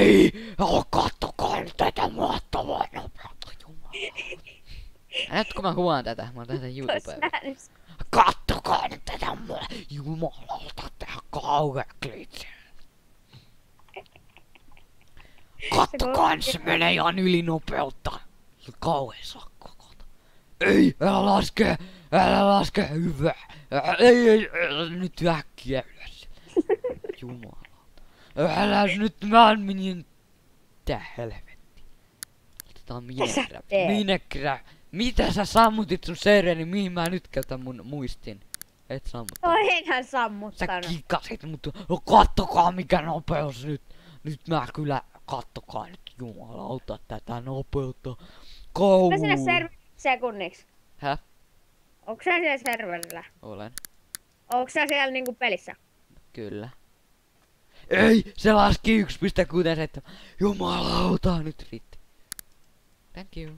Ei! Oh, kattokaa nyt tätä mahtavaa nopeutta, jumala. Nyt kun mä kuvaan tätä, mä oon tätä YouTubeen. Kattokaa nyt tätä jumalauta, tää kauhea glitch. Kattokaa, se menee ihan ylinopeutta. Se kauhea sakko, kato. Ei, älä laske, hyvä. Ei, nyt äkkiä ylös. Jumalauta. Älä nyt, mä menin. Tää helvetti. Otetaan Minecraft. Mitä sä sammutit sun serveri, mihin mä nyt käytän mun muistin? Et sammuttanut. No enhän sammuttanut. Sä kikasit, mutta no kattokaa mikä nopeus nyt. Nyt mä kyllä, kattokaa nyt jumalauta tätä nopeutta. Kou. Mä sinne sekunniksi. Häh? Onks sä siellä serverillä? Olen. Onks sä siellä niinku pelissä? Kyllä. Ei, se laski 1.67. Jumalauta, nyt riitti. Thank you.